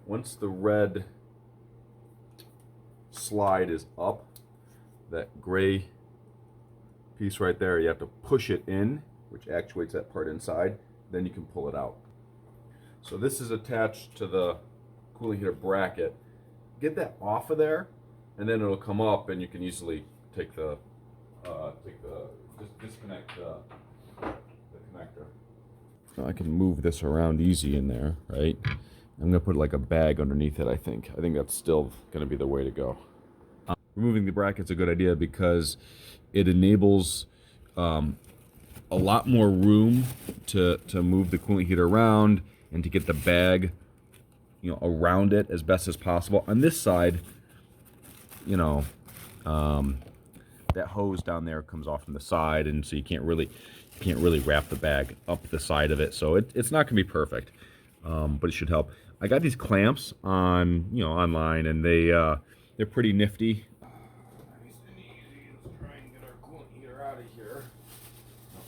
once the red slide is up, that gray piece right there, you have to push it in, which actuates that part inside, then you can pull it out. So this is attached to the cooling heater bracket. Get that off of there, and then it'll come up, and you can easily take the disconnect the connector. So I can move this around easy in there, right? I'm gonna put like a bag underneath it. I think that's still gonna be the way to go. Removing the bracket's a good idea because it enables a lot more room to move the coolant heater around and to get the bag, you know, around it as best as possible. On this side, you know, that hose down there comes off from the side, and so you can't really wrap the bag up the side of it. So it's not gonna be perfect, but it should help. I got these clamps on, you know, online, and they're pretty nifty. Nice and easy. Let's try and get our coolant heater out of here.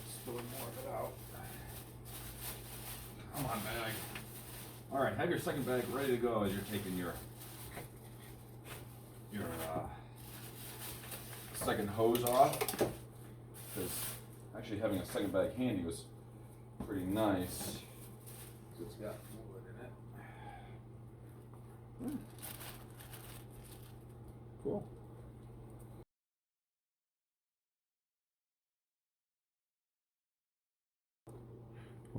Spilling more of it out. Come on, bag. All right, have your second bag ready to go as you're taking your second hose off. Because actually having a second bag handy was pretty nice. So it's got fluid in it. Cool.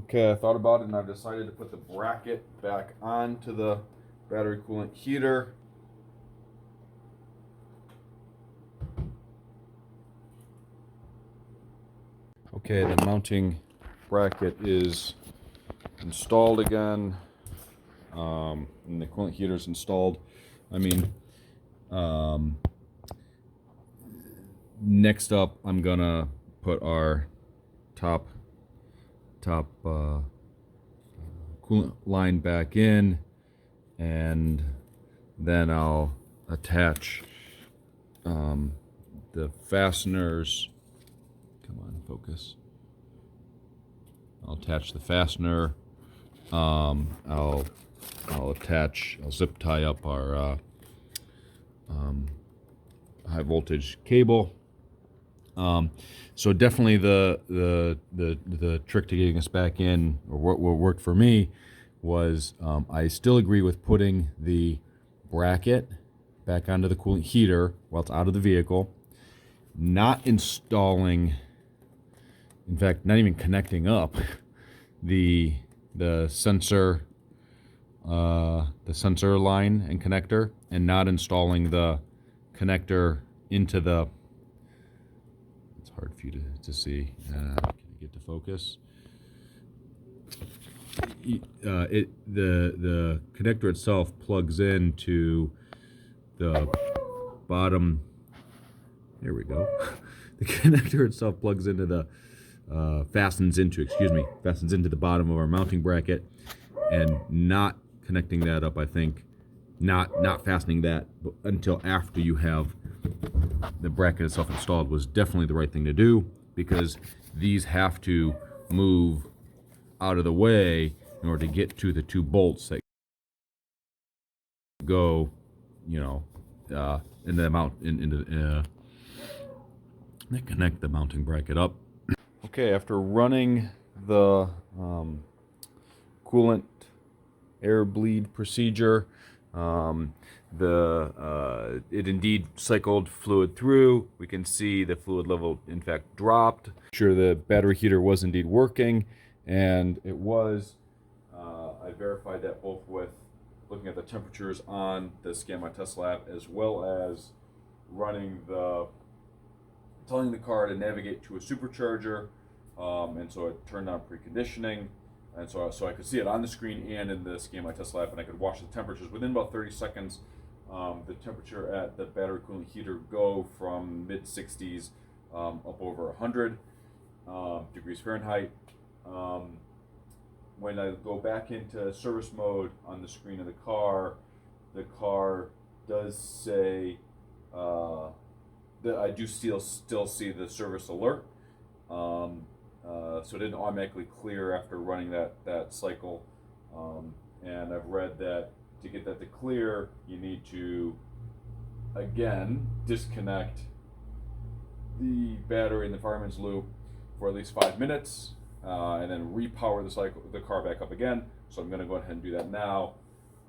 Okay, I thought about it and I've decided to put the bracket back onto the battery coolant heater. Okay, the mounting bracket is installed again, and the coolant heater is installed. I mean, next up, I'm gonna put our top coolant line back in, and then I'll attach the fasteners. Come on, focus. I'll attach the fastener. I'll zip tie up our high voltage cable. So definitely the trick to getting us back in, or what worked for me, was I still agree with putting the bracket back onto the coolant heater while it's out of the vehicle, not installing, in fact, not even connecting up the sensor line and connector, and not installing the connector into the. It's hard for you to see. Can you get to focus? The connector itself plugs into the bottom. There we go. The connector itself plugs into the fastens into the bottom of our mounting bracket, and not connecting that up, I think, not fastening that until after you have the bracket itself installed, was definitely the right thing to do, because these have to move out of the way in order to get to the two bolts that go, you know, into the mount, that connect the mounting bracket up. Okay, after running the coolant air bleed procedure, it indeed cycled fluid through. We can see the fluid level in fact dropped. Sure, the battery heater was indeed working, and it was. I verified that both with looking at the temperatures on the Scan My Tesla app, as well as telling the car to navigate to a supercharger, and so it turned on preconditioning, and so I could see it on the screen and in the Scan My Tesla app, and I could watch the temperatures within about 30 seconds. The temperature at the battery coolant heater go from mid 60s up over 100 degrees Fahrenheit. When I go back into service mode on the screen of the car does say that I do still see the service alert. So it didn't automatically clear after running that cycle. And I've read that To get that to clear, you need to, again, disconnect the battery in the fireman's loop for at least 5 minutes, and then repower the car back up again. So I'm going to go ahead and do that now.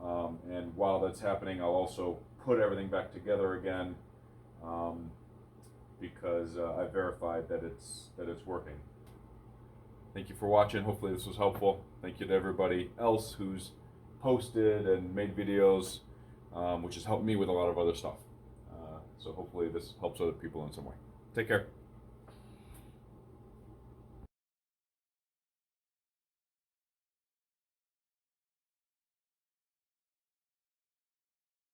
And while that's happening, I'll also put everything back together again, because I verified that it's working. Thank you for watching. Hopefully this was helpful. Thank you to everybody else who's posted and made videos, which has helped me with a lot of other stuff. So hopefully this helps other people in some way. Take care.